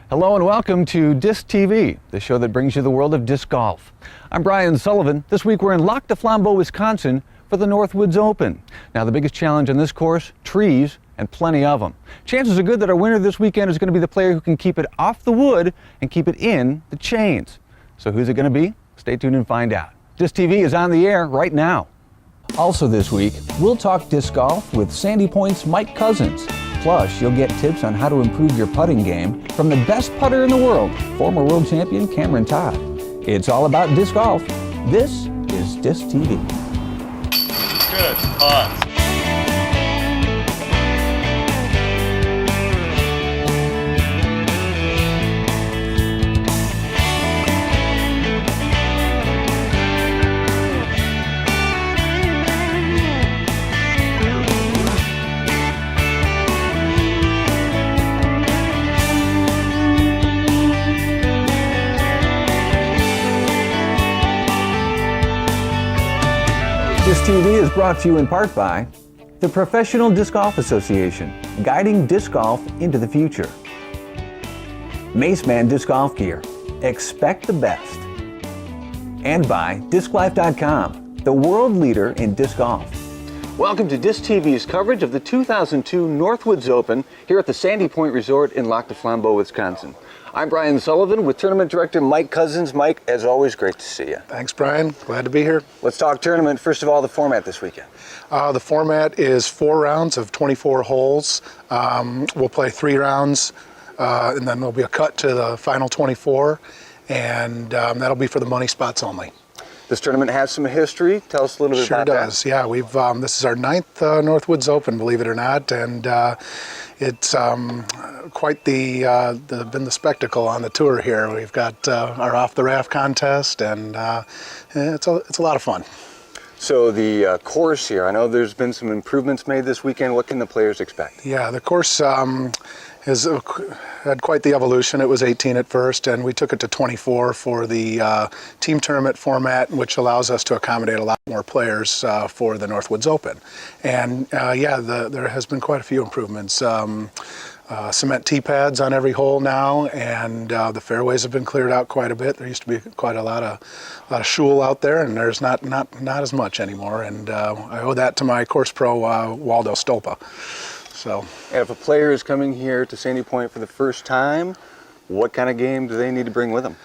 Hello and welcome to Disctv, the show that brings you the world of disc golf. I'm Brian Sullivan. This week we're in Lac Du Flambeau, Wisconsin for the Northwoods Open. Now the biggest challenge on this course, trees and plenty of them. Chances are good that our winner this weekend is going to be the player who can keep it off the wood and keep it in the chains. So who's it going to be? Stay tuned and find out. Disctv is on the air right now. Also this week, we'll talk disc golf with Sandy Point's Mike Cousins. Plus, you'll get tips on how to improve your putting game from the best putter in the world, former world champion Cameron Todd. It's all about disc golf. This is Disctv. Good. Pause. Disctv is brought to you in part by the Professional Disc Golf Association, guiding disc golf into the future. Maceman Disc Golf Gear, expect the best. And by DiscLife.com, the world leader in disc golf. Welcome to Disctv's coverage of the 2002 Northwoods Open here at the Sandy Point Resort in Lac Du Flambeau, Wisconsin. I'm Brian Sullivan with Tournament Director Mike Cousins. Mike, as always, great to see you. Thanks, Brian. Glad to be here. Let's talk tournament. First of all, the format this weekend. The format is 4 rounds of 24 holes. We'll play 3 rounds, and then there'll be a cut to the final 24, and that'll be for the money spots only. This tournament has some history. Tell us a little bit about that. Sure does. Yeah, we've this is our 9th Northwoods Open, believe it or not, and it's quite been the spectacle on the tour here. We've got our off the raft contest, and it's a lot of fun. So the course here, I know there's been some improvements made this weekend. What can the players expect? Yeah, the course has had quite the evolution. It was 18 at first, and we took it to 24 for the team tournament format, which allows us to accommodate a lot more players for the Northwoods Open. And there has been quite a few improvements. Cement tee pads on every hole now, and the fairways have been cleared out quite a bit. There used to be quite a lot of shul out there, and there's not as much anymore. And I owe that to my course pro Waldo Stolpa. So, and if a player is coming here to Sandy Point for the first time, what kind of game do they need to bring with them?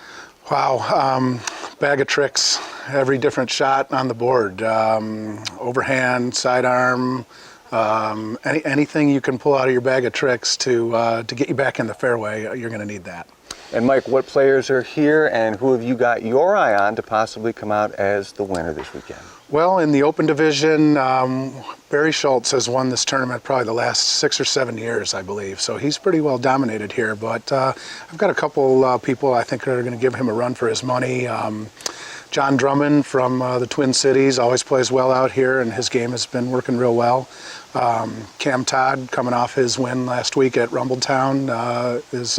Wow, bag of tricks, every different shot on the board, overhand, sidearm. Anything you can pull out of your bag of tricks to get you back in the fairway, you're going to need that. And Mike, what players are here, and who have you got your eye on to possibly come out as the winner this weekend? Well, in the Open division, Barry Schultz has won this tournament probably the last 6 or 7 years, I believe. So he's pretty well dominated here. But I've got a couple people I think are going to give him a run for his money. John Drummond from the Twin Cities always plays well out here, and his game has been working real well. Cam Todd, coming off his win last week at Rumbletown, is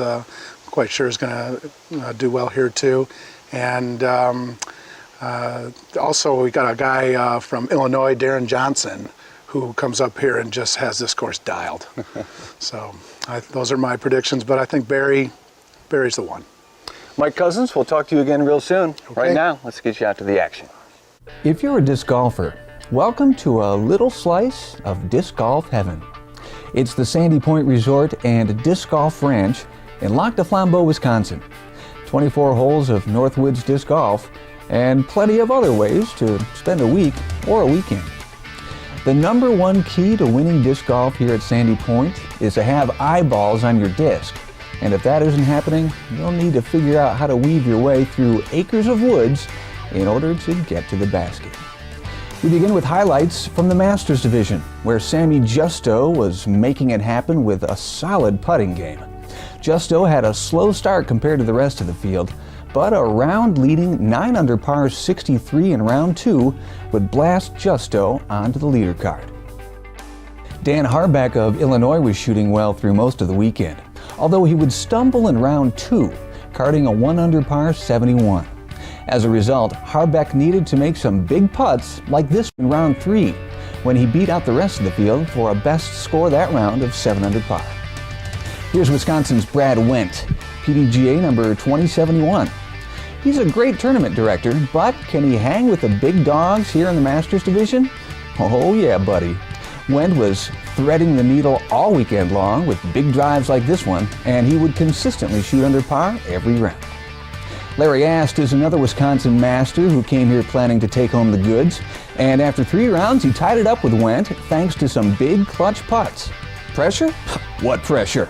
quite sure is going to do well here too. And also we got a guy from Illinois, Darren Johnson, who comes up here and just has this course dialed. So those are my predictions, but I think Barry's the one. Mike Cousins, we'll talk to you again real soon. Okay. Right now, let's get you out to the action. If you're a disc golfer, welcome to a little slice of disc golf heaven. It's the Sandy Point Resort and Disc Golf Ranch in Lac Du Flambeau, Wisconsin. 24 holes of Northwoods disc golf and plenty of other ways to spend a week or a weekend. The number one key to winning disc golf here at Sandy Point is to have eyeballs on your disc. And if that isn't happening, you'll need to figure out how to weave your way through acres of woods in order to get to the basket. We begin with highlights from the Masters Division, where Sammy Justo was making it happen with a solid putting game. Justo had a slow start compared to the rest of the field, but a round-leading 9 under par 63 in round 2 would blast Justo onto the leader card. Dan Harbeck of Illinois was shooting well through most of the weekend, although he would stumble in round 2, carding a 1 under par 71. As a result, Harbeck needed to make some big putts like this in round 3, when he beat out the rest of the field for a best score that round of 7 under par. Here's Wisconsin's Brad Wendt. PDGA number 2071. He's a great tournament director, but can he hang with the big dogs here in the Masters division? Oh yeah, buddy. Wendt was threading the needle all weekend long with big drives like this one, and he would consistently shoot under par every round. Larry Ast is another Wisconsin master who came here planning to take home the goods, and after 3 rounds he tied it up with Wendt thanks to some big clutch putts. Pressure? What pressure?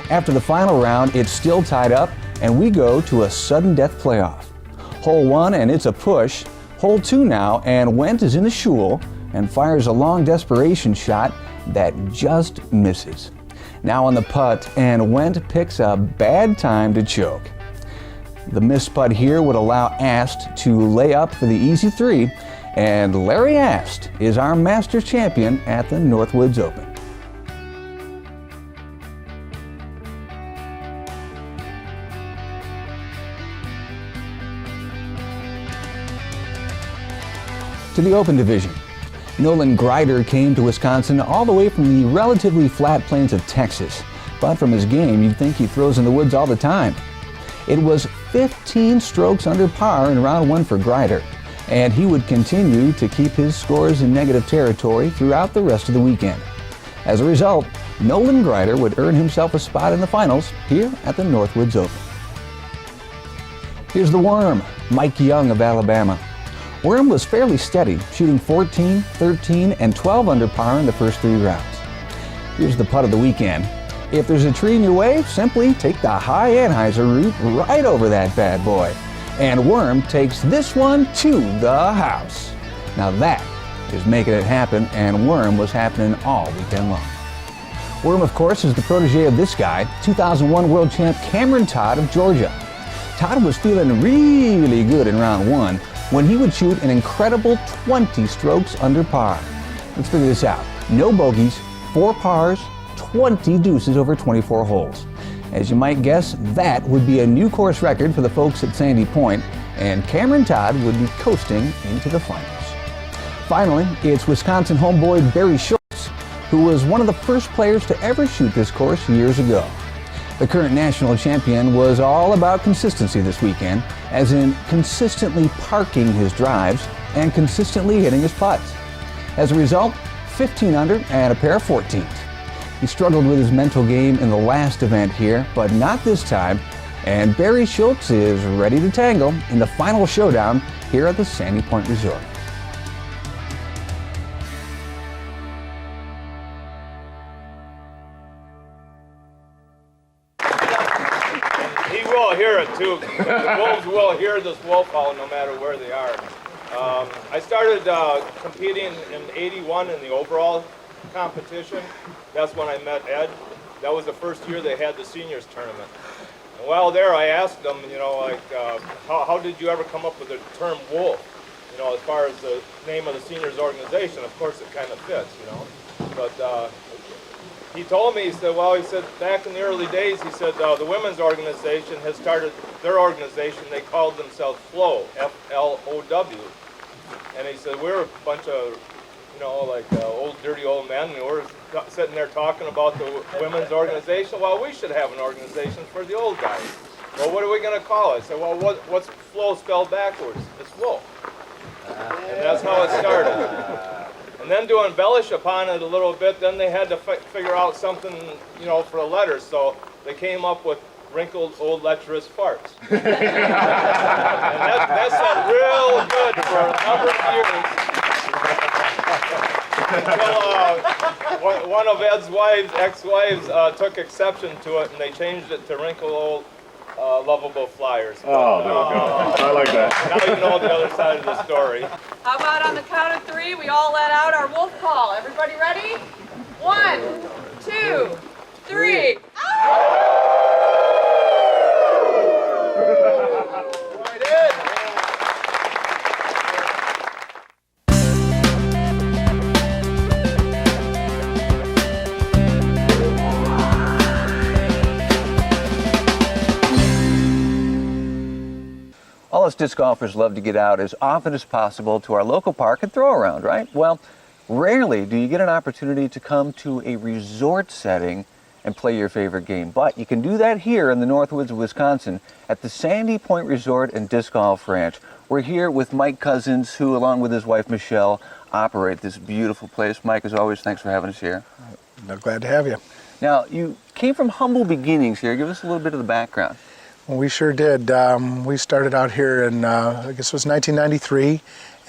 After the final round, it's still tied up, and we go to a sudden death playoff. Hole 1, and it's a push. Hole 2 now, and Wendt is in the shoal and fires a long desperation shot that just misses. Now on the putt, and Wendt picks a bad time to choke. The missed putt here would allow Ast to lay up for the easy 3, and Larry Ast is our Masters champion at the Northwoods Open. To the Open Division. Nolan Grider came to Wisconsin all the way from the relatively flat plains of Texas, but from his game you'd think he throws in the woods all the time. It was 15 strokes under par in round 1 for Grider, and he would continue to keep his scores in negative territory throughout the rest of the weekend. As a result, Nolan Grider would earn himself a spot in the finals here at the Northwoods Open. Here's the Worm, Mike Young of Alabama. Worm was fairly steady, shooting 14, 13, and 12 under par in the first 3 rounds. Here's the putt of the weekend. If there's a tree in your way, simply take the high Anheuser route right over that bad boy. And Worm takes this one to the house. Now that is making it happen, and Worm was happening all weekend long. Worm, of course, is the protege of this guy, 2001 world champ Cameron Todd of Georgia. Todd was feeling really good in round 1 when he would shoot an incredible 20 strokes under par. Let's figure this out. No bogeys, 4 pars, 20 deuces over 24 holes. As you might guess, that would be a new course record for the folks at Sandy Point, and Cameron Todd would be coasting into the finals. Finally, it's Wisconsin homeboy Barry Schultz, who was one of the first players to ever shoot this course years ago. The current national champion was all about consistency this weekend, as in consistently parking his drives and consistently hitting his putts. As a result, 15 under and a pair of 14s. He struggled with his mental game in the last event here, but not this time, and Barry Schultz is ready to tangle in the final showdown here at the Sandy Point Resort. He will hear it too. The wolves will hear this wolf howl no matter where they are. I started competing in '81 in the overall competition. That's when I met Ed. That was the first year they had the seniors tournament. And while there, I asked them, how did you ever come up with the term wolf? As far as the name of the seniors organization, of course it kind of fits, But he told me, he said, back in the early days, he said, the women's organization has started their organization. They called themselves FLOW, F-L-O-W. And he said, we're a bunch of, old, dirty old men. And we're sitting there talking about the women's organization. Well, we should have an organization for the old guys. Well, what are we going to call it? I said, well, what's FLOW spelled backwards? It's wolf. And that's how it started. And then to embellish upon it a little bit, then they had to figure out something, for the letters. So they came up with wrinkled old lecherous farts. And that sounded real good for a number of years. Until one of Ed's ex-wives took exception to it, and they changed it to wrinkled old lovable flyers. Oh, there we go. I like that. Now you know the other side of the story. How about on the count of 3, we all let out our wolf call. Everybody ready? 1, 2, 3. Right in. All us disc golfers love to get out as often as possible to our local park and throw around, right? Well, rarely do you get an opportunity to come to a resort setting and play your favorite game. But you can do that here in the Northwoods of Wisconsin at the Sandy Point Resort and Disc Golf Ranch. We're here with Mike Cousins, who, along with his wife Michelle, operate this beautiful place. Mike, as always, thanks for having us here. I'm glad to have you. Now, you came from humble beginnings here. Give us a little bit of the background. Well, we sure did. We started out here in, I guess it was 1993,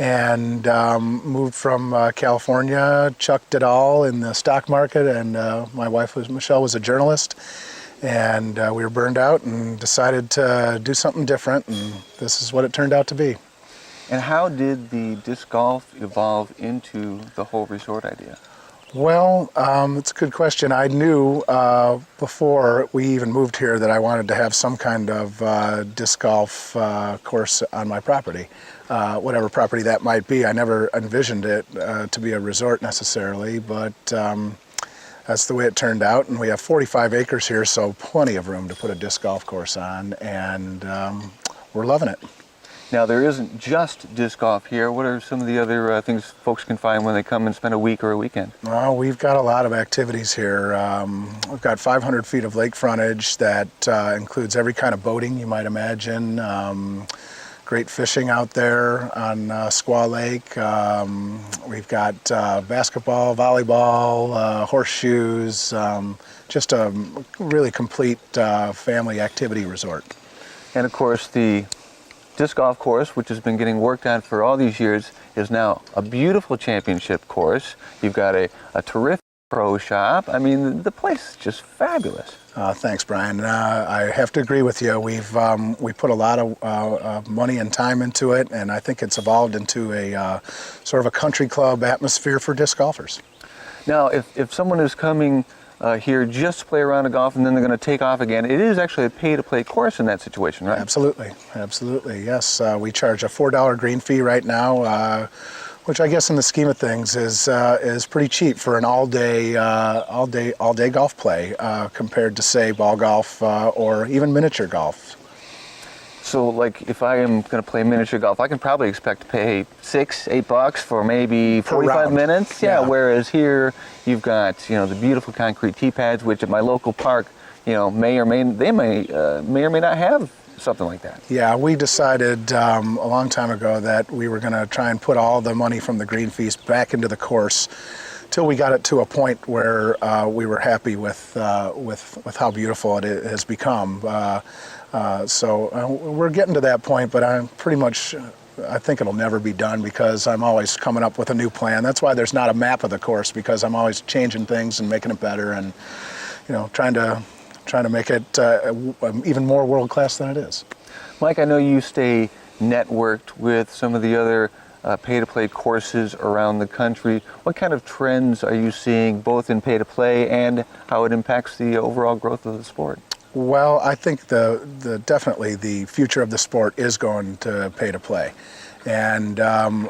and moved from California, chucked it all in the stock market, and my wife, Michelle, was a journalist, and we were burned out and decided to do something different, and this is what it turned out to be. And how did the disc golf evolve into the whole resort idea? Well, it's a good question. I knew before we even moved here that I wanted to have some kind of disc golf course on my property, whatever property that might be. I never envisioned it to be a resort necessarily, but that's the way it turned out. And we have 45 acres here, so plenty of room to put a disc golf course on, and we're loving it. Now, there isn't just disc golf here. What are some of the other things folks can find when they come and spend a week or a weekend? Well, we've got a lot of activities here. We've got 500 feet of lake frontage that includes every kind of boating you might imagine. Great fishing out there on Squaw Lake. We've got basketball, volleyball, horseshoes, just a really complete family activity resort. And of course, the disc golf course, which has been getting worked on for all these years, is now a beautiful championship course. You've got a terrific pro shop. I mean, the place is just fabulous. Thanks, Brian. I have to agree with you. We put a lot of money and time into it, and I think it's evolved into a sort of a country club atmosphere for disc golfers. Now, if someone is coming here just to play around a golf and then they're going to take off again, it is actually a pay-to-play course in that situation, right? Absolutely, absolutely, yes. We charge a $4 green fee right now, which I guess in the scheme of things is pretty cheap for an all-day golf play compared to, say, ball golf or even miniature golf. So, like, if I am going to play miniature golf, I can probably expect to pay $6-8 for maybe 45 minutes. Yeah. Whereas here, you've got the beautiful concrete tee pads, which at my local park, may or may not have something like that. Yeah, we decided a long time ago that we were going to try and put all the money from the green fees back into the course till we got it to a point where we were happy with how beautiful it has become. So we're getting to that point, but I think it'll never be done because I'm always coming up with a new plan. That's why there's not a map of the course, because I'm always changing things and making it better and trying to make it even more world class than it is. Mike, I know you stay networked with some of the other pay-to-play courses around the country. What kind of trends are you seeing both in pay-to-play and how it impacts the overall growth of the sport? Well, I think definitely the future of the sport is going to pay-to-play. And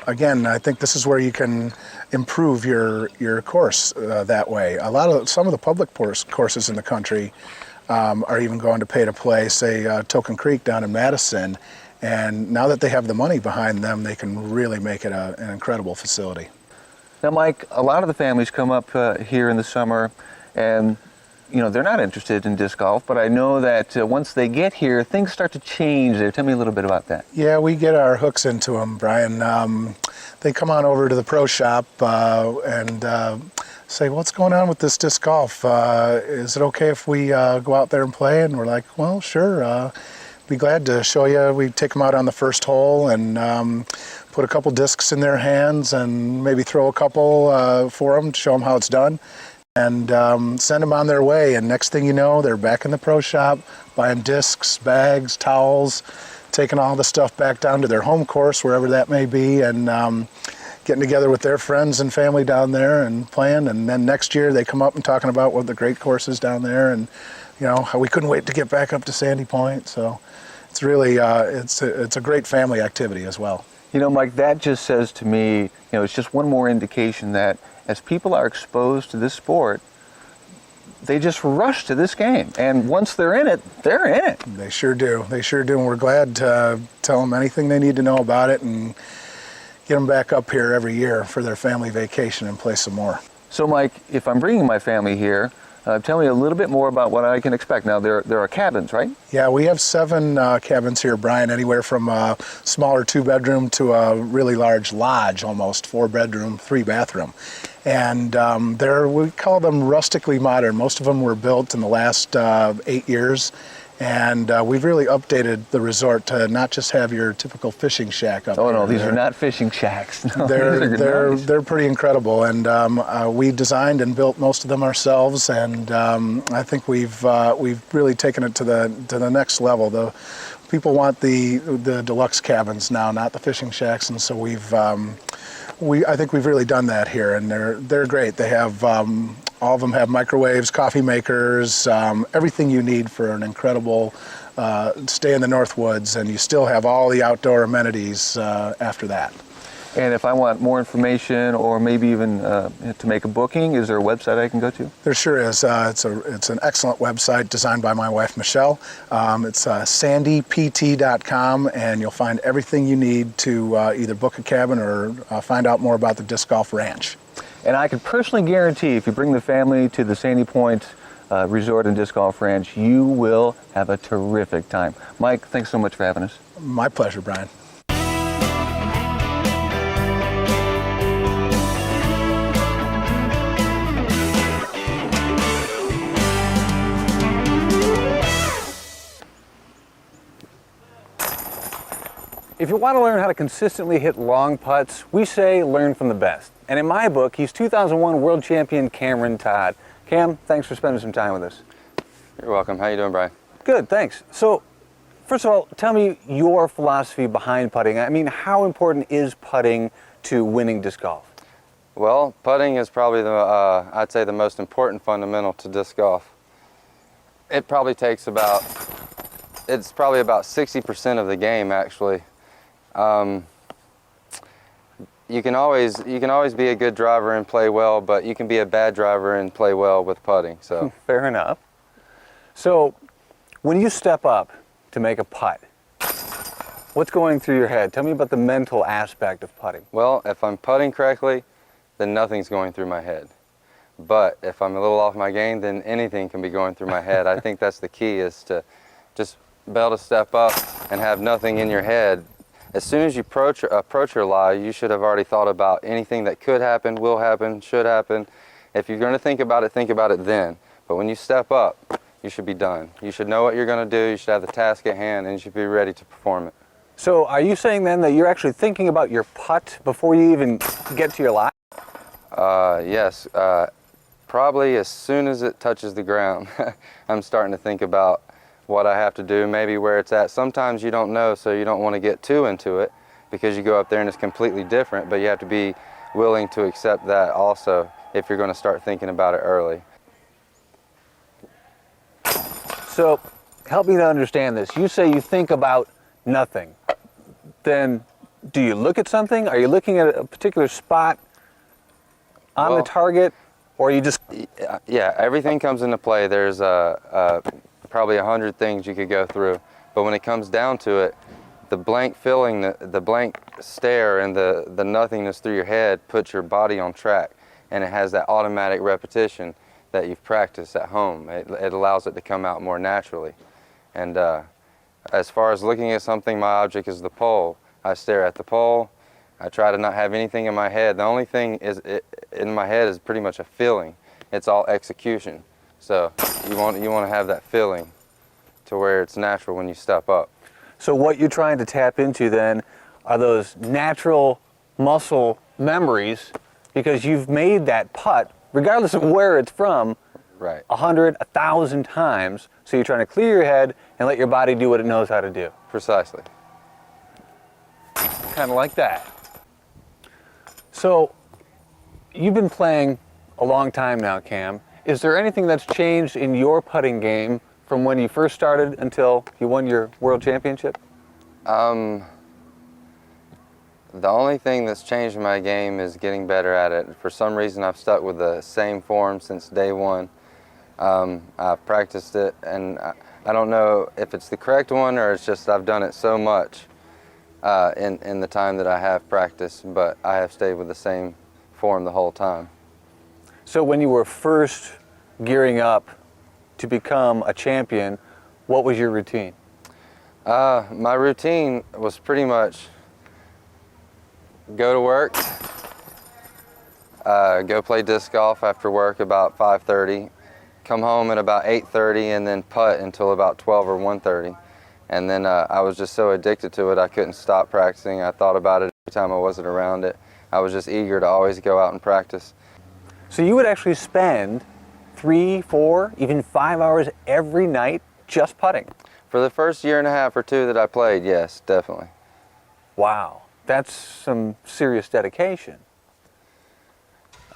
again, I think this is where you can improve your course that way. Some of the public courses in the country are even going to pay-to-play, say Token Creek down in Madison. And now that they have the money behind them, they can really make it an incredible facility. Now, Mike, a lot of the families come up here in the summer, and they're not interested in disc golf, but I know that once they get here, things start to change there. Tell me a little bit about that. Yeah, we get our hooks into them, Brian. They come on over to the pro shop and say, what's going on with this disc golf? Is it okay if we go out there and play? And we're like, well, sure. Be glad to show you. We take them out on the first hole and put a couple discs in their hands and maybe throw a couple for them to show them how it's done. And send them on their way. And next thing you know, they're back in the pro shop, buying discs, bags, towels, taking all the stuff back down to their home course, wherever that may be, and getting together with their friends and family down there and playing. And then next year they come up and talking about what the great courses down there, and how we couldn't wait to get back up to Sandy Point. So it's really it's a great family activity as well. Mike, that just says to me, it's just one more indication that as people are exposed to this sport, they just rush to this game. And once they're in it, they're in it. They sure do. They sure do. And we're glad to tell them anything they need to know about it and get them back up here every year for their family vacation and play some more. So, Mike, if I'm bringing my family here, Tell me a little bit more about what I can expect. Now, there are cabins, right? Yeah, we have 7 cabins here, Brian, anywhere from a smaller 2-bedroom to a really large lodge, almost 4-bedroom, 3-bathroom. And we call them rustically modern. Most of them were built in the last 8 years. And we've really updated the resort to not just have your typical fishing shack up Oh, here. no, these are not fishing shacks. No, They're pretty incredible, and we designed and built most of them ourselves, and I think we've really taken it to the next level. The people want the deluxe cabins now, not the fishing shacks, and so I think we've really done that here, and they're great. They have all of them have microwaves, coffee makers, everything you need for an incredible stay in the Northwoods, and you still have all the outdoor amenities after that. And if I want more information or maybe even to make a booking, is there a website I can go to? There sure is. It's an excellent website designed by my wife, Michelle. It's sandypt.com, and you'll find everything you need to either book a cabin or find out more about the Disc Golf Ranch. And I can personally guarantee if you bring the family to the Sandy Point Resort and Disc Golf Ranch, you will have a terrific time. Mike, thanks so much for having us. My pleasure, Brian. If you want to learn how to consistently hit long putts, we say learn from the best. And in my book, he's 2001 world champion Cameron Todd. Cam, thanks for spending some time with us. You're welcome. How you doing, Brian? Good, thanks. So, first of all, tell me your philosophy behind putting. I mean, how important is putting to winning disc golf? Well, putting is probably I'd say the most important fundamental to disc golf. It probably takes it's probably about 60% of the game, actually. You can always be a good driver and play well, but you can be a bad driver and play well with putting. So fair enough. So when you step up to make a putt, what's going through your head? Tell me about the mental aspect of putting. Well, if I'm putting correctly, then nothing's going through my head. But if I'm a little off my game, then anything can be going through my head. I think that's the key, is to just be able to step up and have nothing in your head. As soon as you approach your lie, you should have already thought about anything that could happen, will happen, should happen. If you're going to think about it then. But when you step up, you should be done. You should know what you're going to do, you should have the task at hand, and you should be ready to perform it. So are you saying then that you're actually thinking about your putt before you even get to your lie? Yes. Probably as soon as it touches the ground, I'm starting to think about what I have to do, maybe where it's at. Sometimes you don't know, so you don't want to get too into it because you go up there and it's completely different, but you have to be willing to accept that also if you're going to start thinking about it early. So help me to understand this. You say you think about nothing. Then do you look at something? Are you looking at a particular spot on the target, or you just... Yeah, everything comes into play. There's probably 100 things you could go through, but when it comes down to it, the blank feeling, the blank stare and the nothingness through your head puts your body on track, and it has that automatic repetition that you've practiced at home. It allows it to come out more naturally. And as far as looking at something, my object is the pole. I stare at the pole. I try to not have anything in my head. The only thing in my head is pretty much a feeling. It's all execution. So you want to have that feeling to where it's natural when you step up. So what you're trying to tap into then are those natural muscle memories, because you've made that putt, regardless of where it's from, right, 100, 1,000 times. So you're trying to clear your head and let your body do what it knows how to do. Precisely. Kind of like that. So you've been playing a long time now, Cam. Is there anything that's changed in your putting game from when you first started until you won your world championship? The only thing that's changed in my game is getting better at it. For some reason, I've stuck with the same form since day one. I've practiced it, and I don't know if it's the correct one or it's just I've done it so much in the time that I have practiced, but I have stayed with the same form the whole time. So when you were first gearing up to become a champion, what was your routine? My routine was pretty much go to work, go play disc golf after work about 5:30, come home at about 8:30, and then putt until about 12 or 1:30. And then I was just so addicted to it, I couldn't stop practicing. I thought about it every time I wasn't around it. I was just eager to always go out and practice. So you would actually spend 3, 4, even 5 hours every night just putting? For the first year and a half or two that I played, yes, definitely. Wow, that's some serious dedication.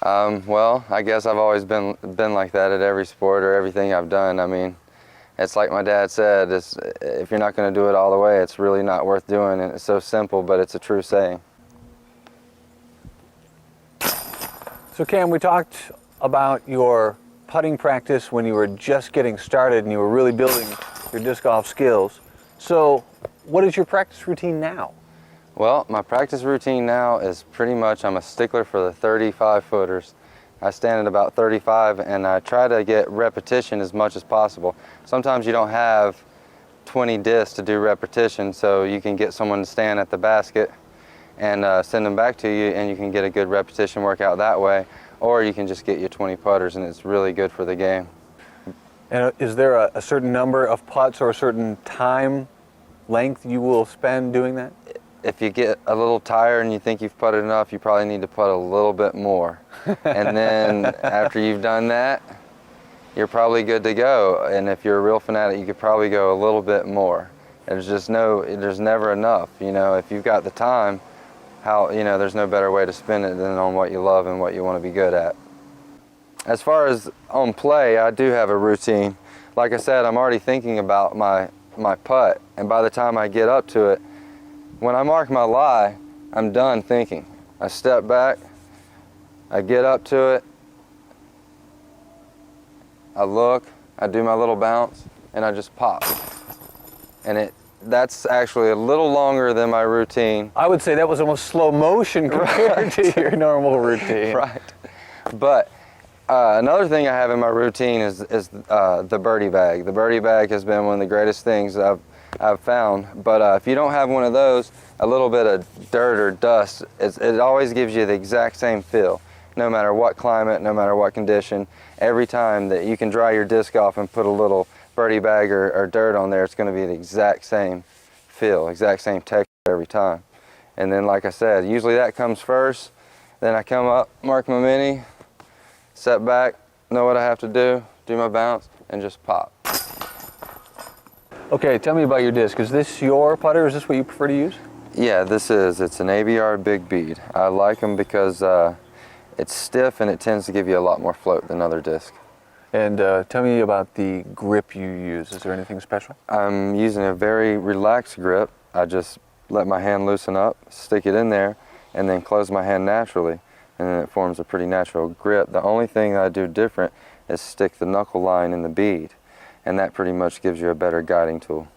Well, I guess I've always been like that at every sport or everything I've done. I mean, it's like my dad said, if you're not going to do it all the way, it's really not worth doing. And it's so simple, but it's a true saying. So Cam, we talked about your putting practice when you were just getting started and you were really building your disc golf skills. So what is your practice routine now? Well, my practice routine now is pretty much, I'm a stickler for the 35 footers. I stand at about 35 and I try to get repetition as much as possible. Sometimes you don't have 20 discs to do repetition, so you can get someone to stand at the basket and send them back to you, and you can get a good repetition workout that way, or you can just get your 20 putters, and it's really good for the game. And is there a certain number of putts or a certain time length you will spend doing that? If you get a little tired and you think you've putted enough, you probably need to putt a little bit more. And then after you've done that, you're probably good to go. And if you're a real fanatic, you could probably go a little bit more. There's never enough. You know, if you've got the time, there's no better way to spend it than on what you love and what you want to be good at. As far as on play, I do have a routine. Like I said, I'm already thinking about my putt, and by the time I get up to it, when I mark my lie, I'm done thinking. I step back, I get up to it, I look, I do my little bounce, and I just pop. And that's actually a little longer than my routine. I would say that was almost slow motion compared to your normal routine. Right. But another thing I have in my routine is the birdie bag. The birdie bag has been one of the greatest things I've found. But if you don't have one of those, a little bit of dirt or dust, it always gives you the exact same feel. No matter what climate, no matter what condition, every time that you can dry your disc off and put a little birdie bag or dirt on there, it's going to be the exact same feel, exact same texture every time. And then, like I said, usually that comes first. Then I come up, mark my mini, set back, know what I have to do my bounce, and just pop. Okay, tell me about your disc. Is this your putter? Is this what you prefer to use? Yeah, it's an ABR Big Bead. I like them because it's stiff and it tends to give you a lot more float than other discs. And tell me about the grip you use. Is there anything special? I'm using a very relaxed grip. I just let my hand loosen up, stick it in there, and then close my hand naturally. And then it forms a pretty natural grip. The only thing I do different is stick the knuckle line in the bead. And that pretty much gives you a better guiding tool.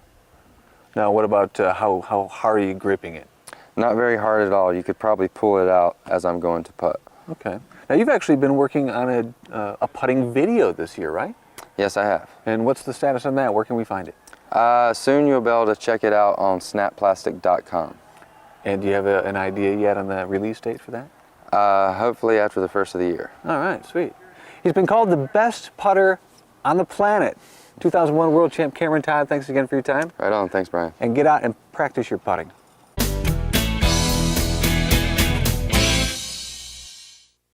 Now, what about how hard are you gripping it? Not very hard at all. You could probably pull it out as I'm going to putt. Okay. Now, you've actually been working on a putting video this year, right? Yes, I have. And what's the status on that? Where can we find it? Soon you'll be able to check it out on snapplastic.com. And do you have an idea yet on the release date for that? Hopefully after the first of the year. All right, sweet. He's been called the best putter on the planet. 2001 World Champ Cameron Todd, thanks again for your time. Right on. Thanks, Brian. And get out and practice your putting.